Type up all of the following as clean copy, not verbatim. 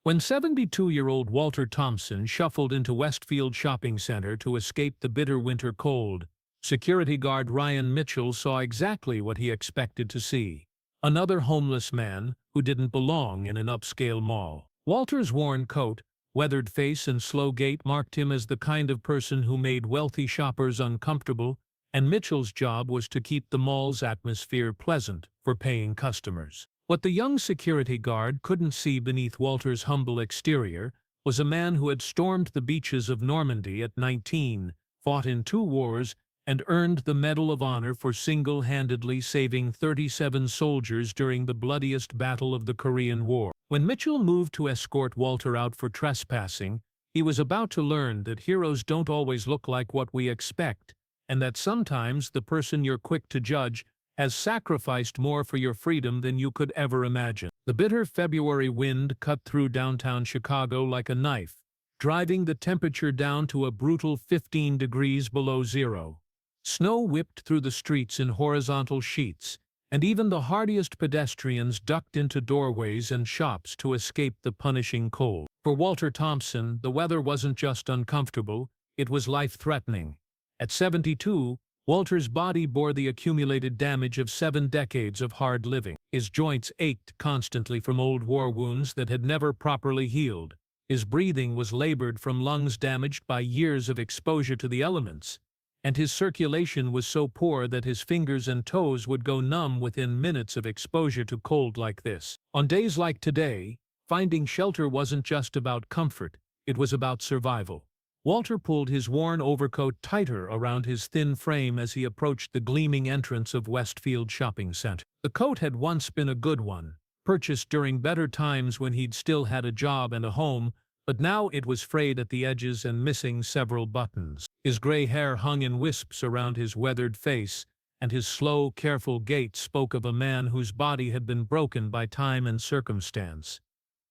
When 72-year-old Walter Thompson shuffled into Westfield Shopping Center to escape the bitter winter cold, security guard Ryan Mitchell saw exactly what he expected to see. Another homeless man who didn't belong in an upscale mall. Walter's worn coat, weathered face and slow gait marked him as the kind of person who made wealthy shoppers uncomfortable, and Mitchell's job was to keep the mall's atmosphere pleasant for paying customers. What the young security guard couldn't see beneath Walter's humble exterior was a man who had stormed the beaches of Normandy at 19, fought in 2 wars, and earned the Medal of Honor for single-handedly saving 37 soldiers during the bloodiest battle of the Korean War. When Mitchell moved to escort Walter out for trespassing, he was about to learn that heroes don't always look like what we expect, and that sometimes the person you're quick to judge has sacrificed more for your freedom than you could ever imagine. The bitter February wind cut through downtown Chicago like a knife, driving the temperature down to a brutal 15 degrees below zero. Snow whipped through the streets in horizontal sheets, and even the hardiest pedestrians ducked into doorways and shops to escape the punishing cold. For Walter Thompson, the weather wasn't just uncomfortable, it was life-threatening. At 72, Walter's body bore the accumulated damage of 7 decades of hard living. His joints ached constantly from old war wounds that had never properly healed. His breathing was labored from lungs damaged by years of exposure to the elements, and his circulation was so poor that his fingers and toes would go numb within minutes of exposure to cold like this. On days like today, finding shelter wasn't just about comfort, it was about survival. Walter pulled his worn overcoat tighter around his thin frame as he approached the gleaming entrance of Westfield Shopping Center. The coat had once been a good one, purchased during better times when he'd still had a job and a home, but now it was frayed at the edges and missing several buttons. His gray hair hung in wisps around his weathered face, and his slow, careful gait spoke of a man whose body had been broken by time and circumstance.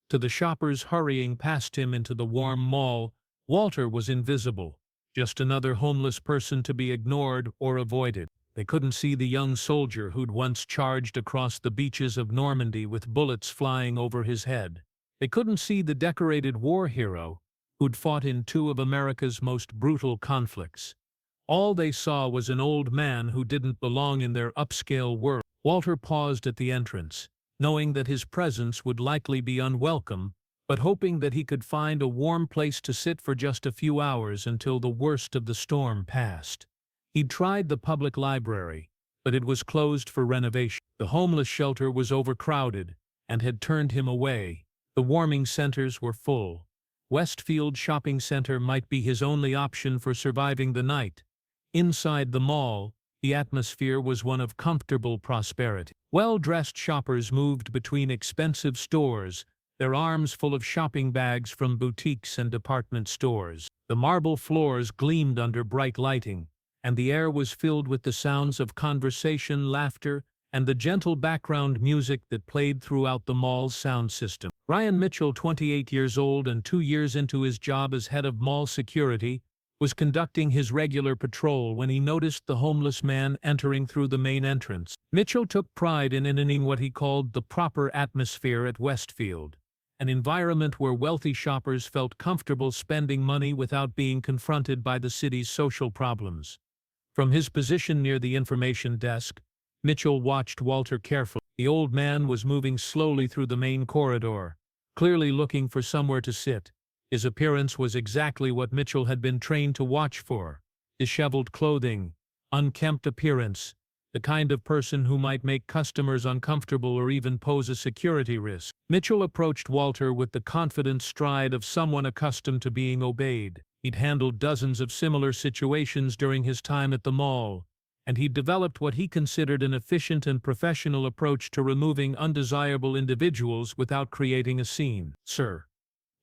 To the shoppers hurrying past him into the warm mall, Walter was invisible, just another homeless person to be ignored or avoided. They couldn't see the young soldier who'd once charged across the beaches of Normandy with bullets flying over his head. They couldn't see the decorated war hero who'd fought in 2 of America's most brutal conflicts. All they saw was an old man who didn't belong in their upscale world. Walter paused at the entrance, knowing that his presence would likely be unwelcome, but hoping that he could find a warm place to sit for just a few hours until the worst of the storm passed. He'd tried the public library, but it was closed for renovation. The homeless shelter was overcrowded and had turned him away. The warming centers were full. Westfield Shopping Center might be his only option for surviving the night. Inside the mall, the atmosphere was one of comfortable prosperity. Well-dressed shoppers moved between expensive stores, their arms full of shopping bags from boutiques and department stores. The marble floors gleamed under bright lighting, and the air was filled with the sounds of conversation, laughter, and the gentle background music that played throughout the mall's sound system. Ryan Mitchell, 28 years old and 2 years into his job as head of mall security, was conducting his regular patrol when he noticed the homeless man entering through the main entrance. Mitchell took pride in enacting what he called the proper atmosphere at Westfield, an environment where wealthy shoppers felt comfortable spending money without being confronted by the city's social problems. From his position near the information desk, Mitchell watched Walter carefully. The old man was moving slowly through the main corridor, clearly looking for somewhere to sit. His appearance was exactly what Mitchell had been trained to watch for: disheveled clothing, unkempt appearance, the kind of person who might make customers uncomfortable or even pose a security risk. Mitchell approached Walter with the confident stride of someone accustomed to being obeyed. He'd handled dozens of similar situations during his time at the mall, and he'd developed what he considered an efficient and professional approach to removing undesirable individuals without creating a scene. "Sir,"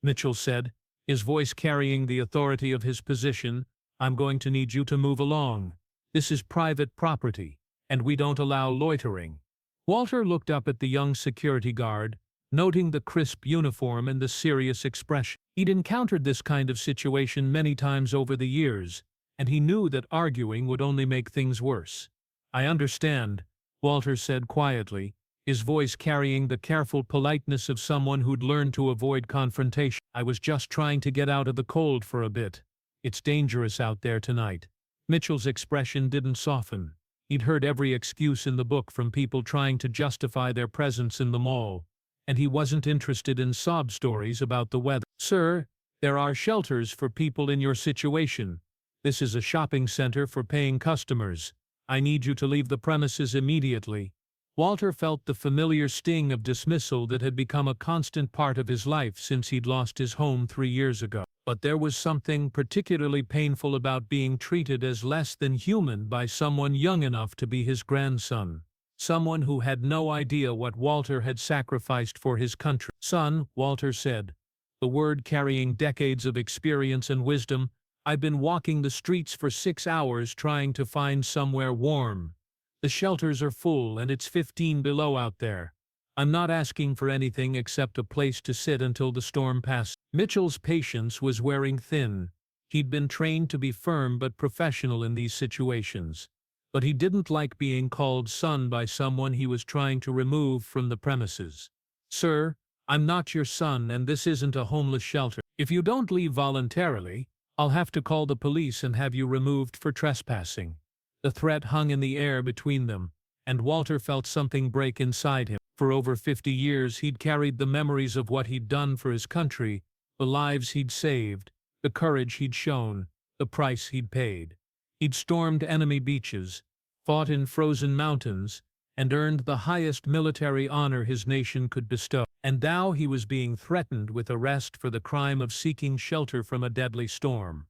Mitchell said, his voice carrying the authority of his position, "I'm going to need you to move along. This is private property, and we don't allow loitering." Walter looked up at the young security guard, noting the crisp uniform and the serious expression. He'd encountered this kind of situation many times over the years, and he knew that arguing would only make things worse. "I understand," Walter said quietly, his voice carrying the careful politeness of someone who'd learned to avoid confrontation. "I was just trying to get out of the cold for a bit. It's dangerous out there tonight." Mitchell's expression didn't soften. He'd heard every excuse in the book from people trying to justify their presence in the mall, and he wasn't interested in sob stories about the weather. "Sir, there are shelters for people in your situation. This is a shopping center for paying customers. I need you to leave the premises immediately." Walter felt the familiar sting of dismissal that had become a constant part of his life since he'd lost his home 3 years ago. But there was something particularly painful about being treated as less than human by someone young enough to be his grandson. Someone who had no idea what Walter had sacrificed for his country. "Son," Walter said, the word carrying decades of experience and wisdom, "I've been walking the streets for 6 hours trying to find somewhere warm. The shelters are full and it's 15 below out there. I'm not asking for anything except a place to sit until the storm passes." Mitchell's patience was wearing thin. He'd been trained to be firm but professional in these situations. But he didn't like being called son by someone he was trying to remove from the premises. "Sir, I'm not your son and this isn't a homeless shelter. If you don't leave voluntarily, I'll have to call the police and have you removed for trespassing." The threat hung in the air between them, and Walter felt something break inside him. For over 50 years he'd carried the memories of what he'd done for his country, the lives he'd saved, the courage he'd shown, the price he'd paid. He'd stormed enemy beaches, fought in frozen mountains, and earned the highest military honor his nation could bestow. And now he was being threatened with arrest for the crime of seeking shelter from a deadly storm.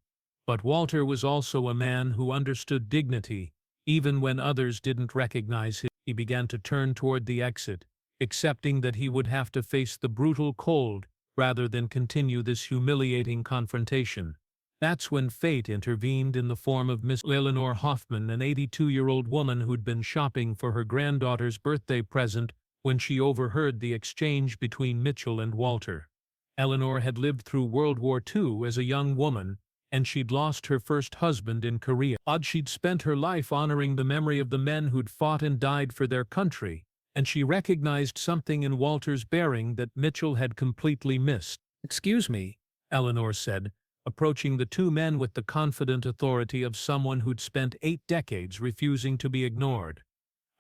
But Walter was also a man who understood dignity, even when others didn't recognize him. He began to turn toward the exit, accepting that he would have to face the brutal cold rather than continue this humiliating confrontation. That's when fate intervened in the form of Miss Eleanor Hoffman, an 82-year-old woman who'd been shopping for her granddaughter's birthday present when she overheard the exchange between Mitchell and Walter. Eleanor had lived through World War II as a young woman, and she'd lost her first husband in Korea. She'd spent her life honoring the memory of the men who'd fought and died for their country, and she recognized something in Walter's bearing that Mitchell had completely missed. "Excuse me," Eleanor said, approaching the two men with the confident authority of someone who'd spent 8 decades refusing to be ignored.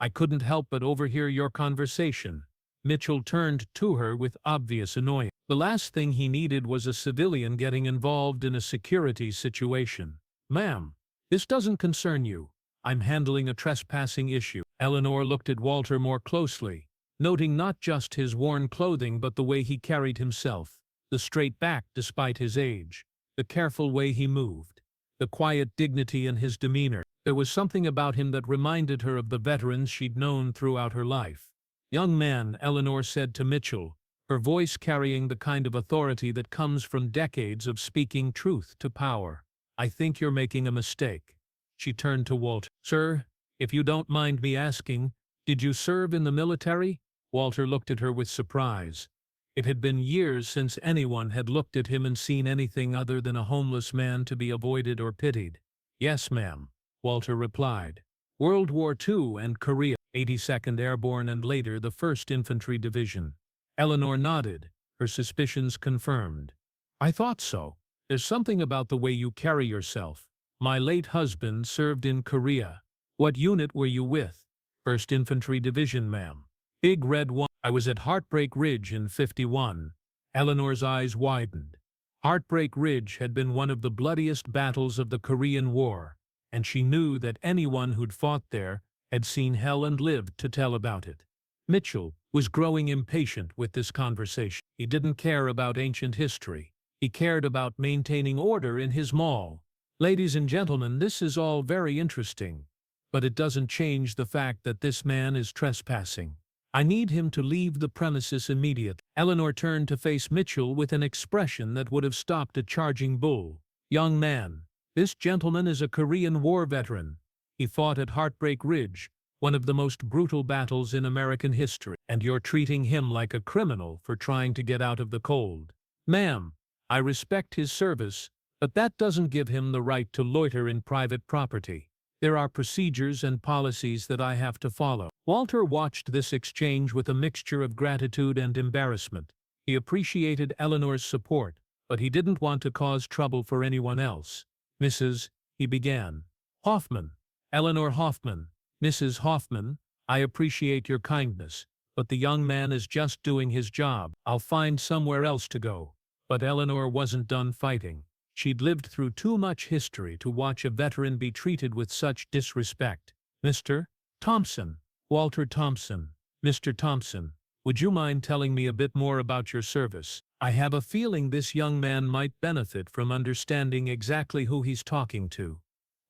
"I couldn't help but overhear your conversation." Mitchell turned to her with obvious annoyance. The last thing he needed was a civilian getting involved in a security situation. "Ma'am, this doesn't concern you. I'm handling a trespassing issue." Eleanor looked at Walter more closely, noting not just his worn clothing but the way he carried himself, the straight back despite his age, the careful way he moved, the quiet dignity in his demeanor. There was something about him that reminded her of the veterans she'd known throughout her life. "Young man," Eleanor said to Mitchell, her voice carrying the kind of authority that comes from decades of speaking truth to power, "I think you're making a mistake." She turned to Walter. "Sir, if you don't mind me asking, did you serve in the military?" Walter looked at her with surprise. It had been years since anyone had looked at him and seen anything other than a homeless man to be avoided or pitied. "Yes, ma'am," Walter replied. "World War II and Korea, 82nd Airborne and later the 1st Infantry Division." Eleanor nodded, her suspicions confirmed. "I thought so. There's something about the way you carry yourself. My late husband served in Korea." "What unit were you with?" "1st Infantry Division, ma'am." "Big Red One." "I was at Heartbreak Ridge in '51. Eleanor's eyes widened. Heartbreak Ridge had been one of the bloodiest battles of the Korean War, and she knew that anyone who'd fought there had seen hell and lived to tell about it. Mitchell was growing impatient with this conversation. He didn't care about ancient history. He cared about maintaining order in his mall. "Ladies and gentlemen, this is all very interesting, but it doesn't change the fact that this man is trespassing. I need him to leave the premises immediately." Eleanor turned to face Mitchell with an expression that would have stopped a charging bull. "Young man, this gentleman is a Korean War veteran. He fought at Heartbreak Ridge, one of the most brutal battles in American history, and you're treating him like a criminal for trying to get out of the cold. Ma'am, I respect his service, but that doesn't give him the right to loiter in private property." There are procedures and policies that I have to follow." Walter watched this exchange with a mixture of gratitude and embarrassment. He appreciated Eleanor's support, but he didn't want to cause trouble for anyone else. "Mrs. he began. "Hoffman. Eleanor Hoffman. Mrs. Hoffman, I appreciate your kindness, but the young man is just doing his job. I'll find somewhere else to go." But Eleanor wasn't done fighting. She'd lived through too much history to watch a veteran be treated with such disrespect. "Mr. Thompson. Walter Thompson. Mr. Thompson, would you mind telling me a bit more about your service? I have a feeling this young man might benefit from understanding exactly who he's talking to."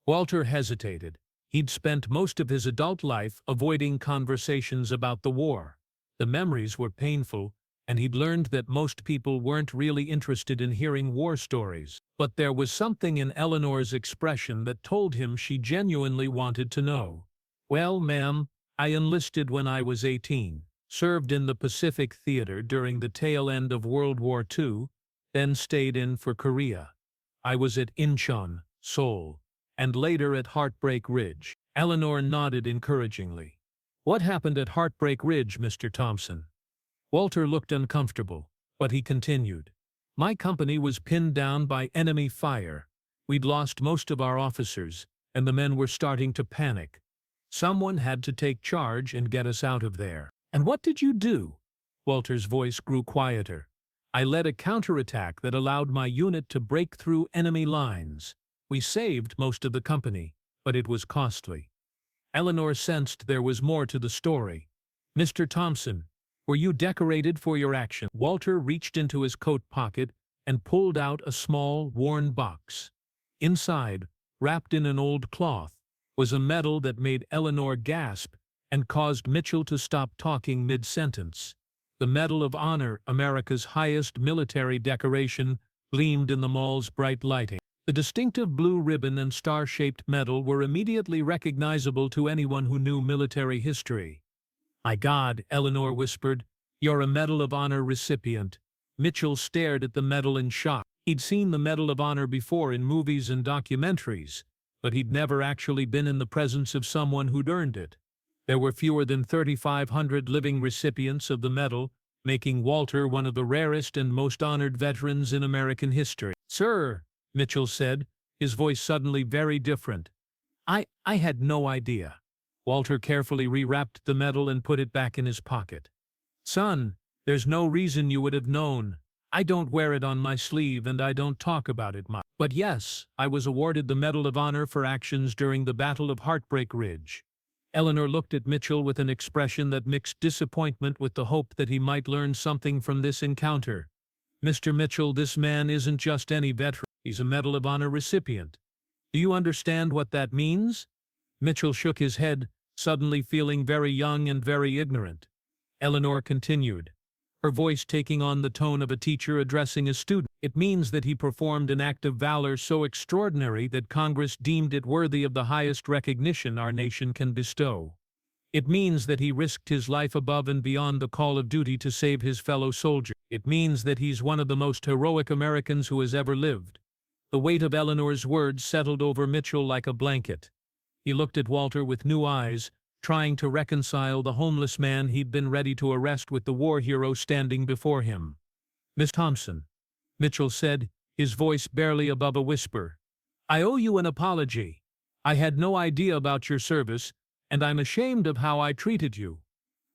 Walter hesitated. He'd spent most of his adult life avoiding conversations about the war. The memories were painful, and he'd learned that most people weren't really interested in hearing war stories. But there was something in Eleanor's expression that told him she genuinely wanted to know. "Well, ma'am, I enlisted when I was 18, served in the Pacific Theater during the tail end of World War II, then stayed in for Korea. I was at Incheon, Seoul, and later at Heartbreak Ridge." Eleanor nodded encouragingly. "What happened at Heartbreak Ridge, Mr. Thompson?" Walter looked uncomfortable, but he continued. "My company was pinned down by enemy fire. We'd lost most of our officers, and the men were starting to panic. Someone had to take charge and get us out of there." "And what did you do?" Walter's voice grew quieter. "I led a counterattack that allowed my unit to break through enemy lines. We saved most of the company, but it was costly." Eleanor sensed there was more to the story. "Mr. Thompson, were you decorated for your action?" Walter reached into his coat pocket and pulled out a small, worn box. Inside, wrapped in an old cloth, was a medal that made Eleanor gasp and caused Mitchell to stop talking mid-sentence. The Medal of Honor, America's highest military decoration, gleamed in the mall's bright lighting. The distinctive blue ribbon and star-shaped medal were immediately recognizable to anyone who knew military history. "My God," Eleanor whispered, "you're a Medal of Honor recipient." Mitchell stared at the medal in shock. He'd seen the Medal of Honor before in movies and documentaries, but he'd never actually been in the presence of someone who'd earned it. There were fewer than 3,500 living recipients of the medal, making Walter one of the rarest and most honored veterans in American history. "Sir," Mitchell said, his voice suddenly very different. I had no idea." Walter carefully rewrapped the medal and put it back in his pocket. "Son, there's no reason you would have known. I don't wear it on my sleeve and I don't talk about it much. But yes, I was awarded the Medal of Honor for actions during the Battle of Heartbreak Ridge." Eleanor looked at Mitchell with an expression that mixed disappointment with the hope that he might learn something from this encounter. "Mr. Mitchell, this man isn't just any veteran. He's a Medal of Honor recipient. Do you understand what that means?" Mitchell shook his head, suddenly feeling very young and very ignorant. Eleanor continued, her voice taking on the tone of a teacher addressing a student. "It means that he performed an act of valor so extraordinary that Congress deemed it worthy of the highest recognition our nation can bestow. It means that he risked his life above and beyond the call of duty to save his fellow soldiers. It means that he's one of the most heroic Americans who has ever lived." The weight of Eleanor's words settled over Mitchell like a blanket. He looked at Walter with new eyes, trying to reconcile the homeless man he'd been ready to arrest with the war hero standing before him. "Miss Thompson," Mitchell said, his voice barely above a whisper, "I owe you an apology. I had no idea about your service, and I'm ashamed of how I treated you."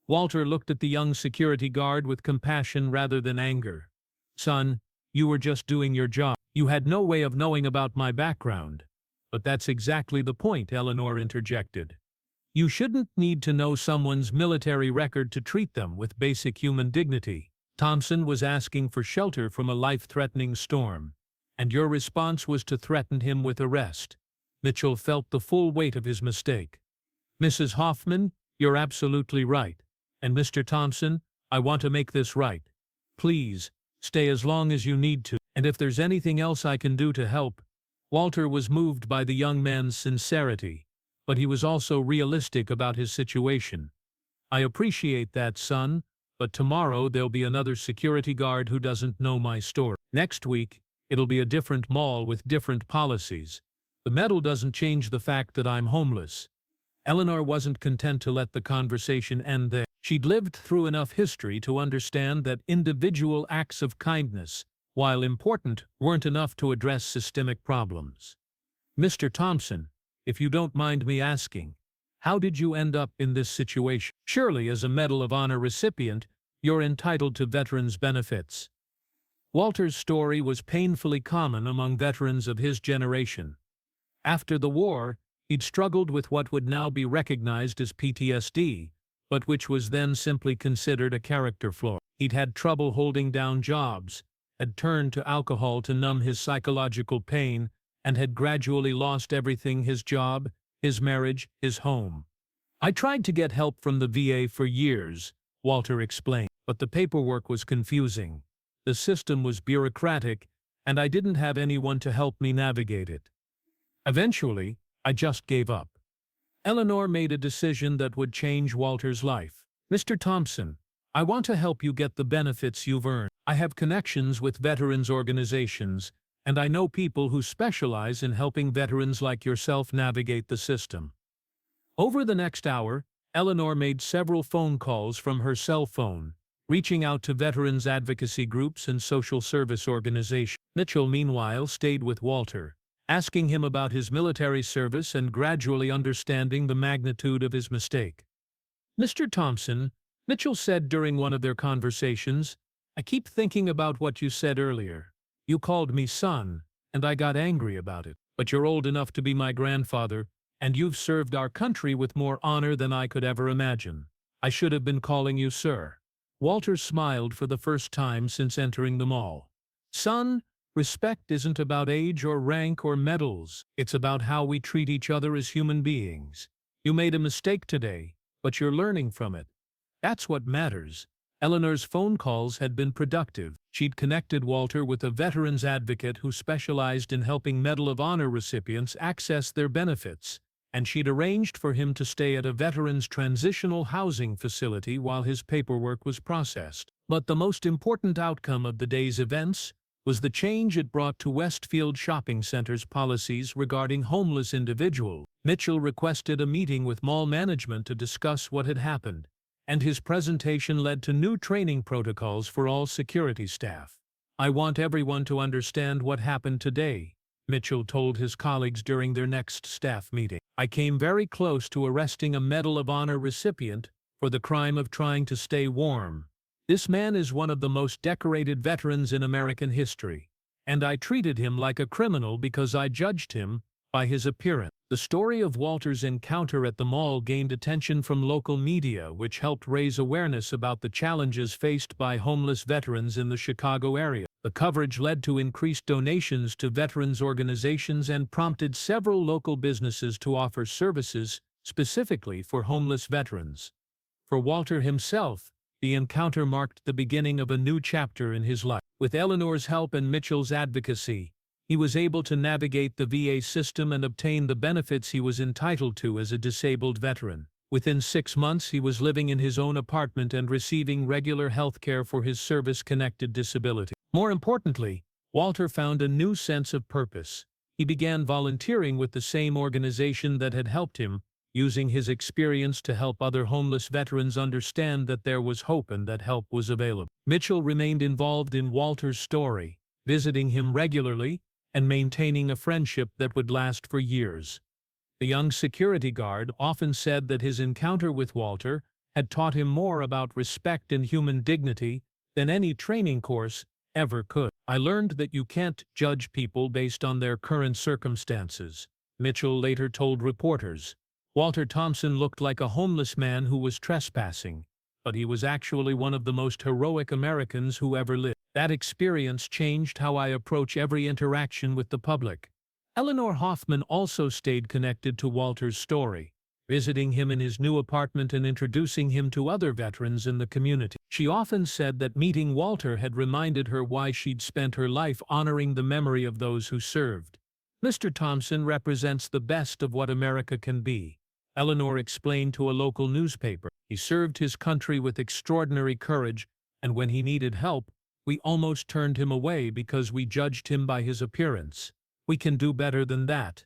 Walter looked at the young security guard with compassion rather than anger. "Son, you were just doing your job. You had no way of knowing about my background." "But that's exactly the point," Eleanor interjected. "You shouldn't need to know someone's military record to treat them with basic human dignity. Thompson was asking for shelter from a life-threatening storm, and your response was to threaten him with arrest." Mitchell felt the full weight of his mistake. "Mrs. Hoffman, you're absolutely right. And Mr. Thompson, I want to make this right. Please, stay as long as you need to. And if there's anything else I can do to help." Walter was moved by the young man's sincerity, but he was also realistic about his situation. "I appreciate that, son, but tomorrow there'll be another security guard who doesn't know my story. Next week, it'll be a different mall with different policies. The medal doesn't change the fact that I'm homeless. Eleanor wasn't content to let the conversation end there. She'd lived through enough history to understand that individual acts of kindness, while important, weren't enough to address systemic problems. Mr. Thompson, if you don't mind me asking, how did you end up in this situation? Surely, as a Medal of Honor recipient, you're entitled to veterans' benefits. Walter's story was painfully common among veterans of his generation. After the war, he'd struggled with what would now be recognized as PTSD, but which was then simply considered a character flaw. He'd had trouble holding down jobs, had turned to alcohol to numb his psychological pain, and had gradually lost everything: his job, his marriage, his home. I tried to get help from the VA for years, Walter explained, but the paperwork was confusing. The system was bureaucratic, and I didn't have anyone to help me navigate it. Eventually, I just gave up. Eleanor made a decision that would change Walter's life. Mr. Thompson, I want to help you get the benefits you've earned. I have connections with veterans organizations, and I know people who specialize in helping veterans like yourself navigate the system. Over the next hour, Eleanor made several phone calls from her cell phone, reaching out to veterans advocacy groups and social service organizations. Mitchell, meanwhile, stayed with Walter, asking him about his military service and gradually understanding the magnitude of his mistake. Mr. Thompson, Mitchell said during one of their conversations, I keep thinking about what you said earlier. You called me son, and I got angry about it. But you're old enough to be my grandfather, and you've served our country with more honor than I could ever imagine. I should have been calling you sir. Walter smiled for the first time since entering the mall. Son, respect isn't about age or rank or medals. It's about how we treat each other as human beings. You made a mistake today, but you're learning from it. That's what matters. Eleanor's phone calls had been productive. She'd connected Walter with a veterans advocate who specialized in helping Medal of Honor recipients access their benefits, and she'd arranged for him to stay at a veterans transitional housing facility while his paperwork was processed. But the most important outcome of the day's events was the change it brought to Westfield Shopping Center's policies regarding homeless individuals. Mitchell requested a meeting with mall management to discuss what had happened, and his presentation led to new training protocols for all security staff. I want everyone to understand what happened today, Mitchell told his colleagues during their next staff meeting. I came very close to arresting a Medal of Honor recipient for the crime of trying to stay warm. This man is one of the most decorated veterans in American history, and I treated him like a criminal because I judged him by his appearance. The story of Walter's encounter at the mall gained attention from local media, which helped raise awareness about the challenges faced by homeless veterans in the Chicago area. The coverage led to increased donations to veterans organizations and prompted several local businesses to offer services specifically for homeless veterans. For Walter himself, the encounter marked the beginning of a new chapter in his life. With Eleanor's help and Mitchell's advocacy, he was able to navigate the VA system and obtain the benefits he was entitled to as a disabled veteran. Within 6 months, he was living in his own apartment and receiving regular health care for his service-connected disability. More importantly, Walter found a new sense of purpose. He began volunteering with the same organization that had helped him, using his experience to help other homeless veterans understand that there was hope and that help was available. Mitchell remained involved in Walter's story, visiting him regularly and maintaining a friendship that would last for years. The young security guard often said that his encounter with Walter had taught him more about respect and human dignity than any training course ever could. I learned that you can't judge people based on their current circumstances, Mitchell later told reporters. Walter Thompson looked like a homeless man who was trespassing, but he was actually one of the most heroic Americans who ever lived. That experience changed how I approach every interaction with the public. Eleanor Hoffman also stayed connected to Walter's story, visiting him in his new apartment and introducing him to other veterans in the community. She often said that meeting Walter had reminded her why she'd spent her life honoring the memory of those who served. Mr. Thompson represents the best of what America can be, Eleanor explained to a local newspaper. He served his country with extraordinary courage, and when he needed help, we almost turned him away because we judged him by his appearance. We can do better than that.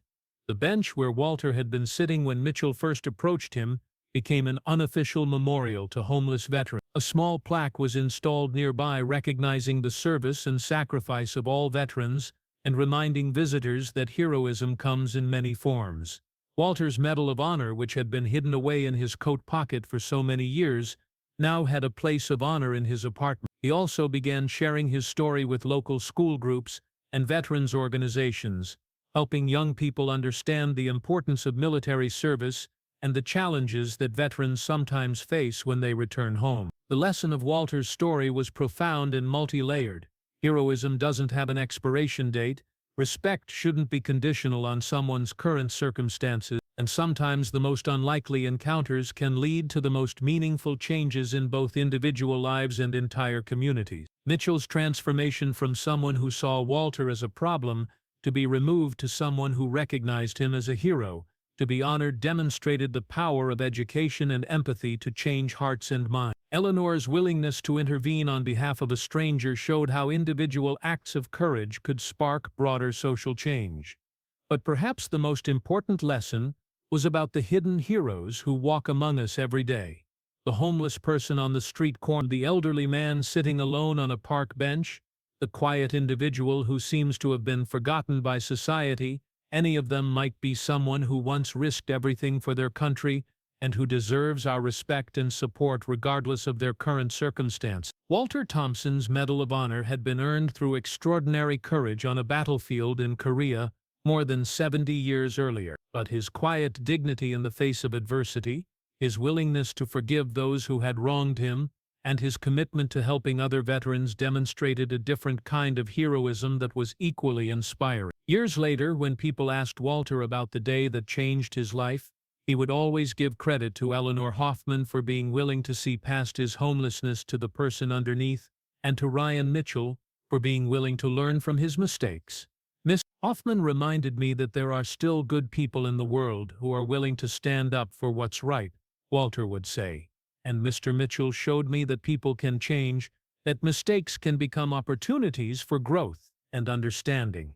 The bench where Walter had been sitting when Mitchell first approached him became an unofficial memorial to homeless veterans. A small plaque was installed nearby recognizing the service and sacrifice of all veterans and reminding visitors that heroism comes in many forms. Walter's Medal of Honor, which had been hidden away in his coat pocket for so many years, now had a place of honor in his apartment. He also began sharing his story with local school groups and veterans organizations, helping young people understand the importance of military service and the challenges that veterans sometimes face when they return home. The lesson of Walter's story was profound and multi-layered. Heroism doesn't have an expiration date, respect shouldn't be conditional on someone's current circumstances, and sometimes the most unlikely encounters can lead to the most meaningful changes in both individual lives and entire communities. Mitchell's transformation from someone who saw Walter as a problem to be removed to someone who recognized him as a hero, to be honored, demonstrated the power of education and empathy to change hearts and minds. Eleanor's willingness to intervene on behalf of a stranger showed how individual acts of courage could spark broader social change. But perhaps the most important lesson was about the hidden heroes who walk among us every day. The homeless person on the street corner, the elderly man sitting alone on a park bench, the quiet individual who seems to have been forgotten by society. Any of them might be someone who once risked everything for their country and who deserves our respect and support regardless of their current circumstance. Walter Thompson's Medal of Honor had been earned through extraordinary courage on a battlefield in Korea more than 70 years earlier. But his quiet dignity in the face of adversity, his willingness to forgive those who had wronged him, and his commitment to helping other veterans demonstrated a different kind of heroism that was equally inspiring. Years later, when people asked Walter about the day that changed his life, he would always give credit to Eleanor Hoffman for being willing to see past his homelessness to the person underneath, and to Ryan Mitchell for being willing to learn from his mistakes. Miss Hoffman reminded me that there are still good people in the world who are willing to stand up for what's right, Walter would say. And Mr. Mitchell showed me that people can change, that mistakes can become opportunities for growth and understanding.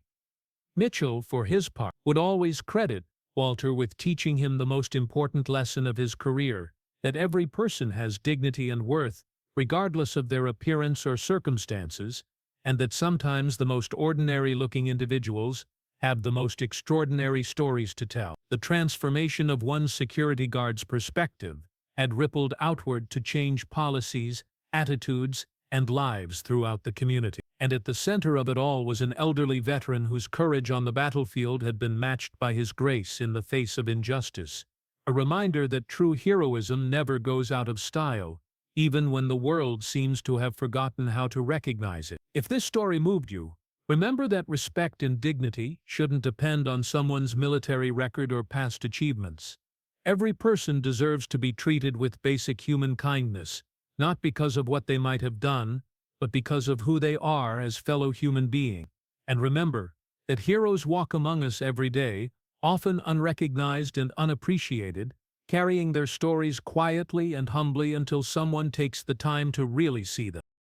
Mitchell, for his part, would always credit Walter with teaching him the most important lesson of his career, that every person has dignity and worth, regardless of their appearance or circumstances, and that sometimes the most ordinary-looking individuals have the most extraordinary stories to tell. The transformation of one security guard's perspective had rippled outward to change policies, attitudes, and lives throughout the community. And at the center of it all was an elderly veteran whose courage on the battlefield had been matched by his grace in the face of injustice. A reminder that true heroism never goes out of style, even when the world seems to have forgotten how to recognize it. If this story moved you, remember that respect and dignity shouldn't depend on someone's military record or past achievements. Every person deserves to be treated with basic human kindness, not because of what they might have done, but because of who they are as fellow human beings. And remember that heroes walk among us every day, often unrecognized and unappreciated, carrying their stories quietly and humbly until someone takes the time to really see them.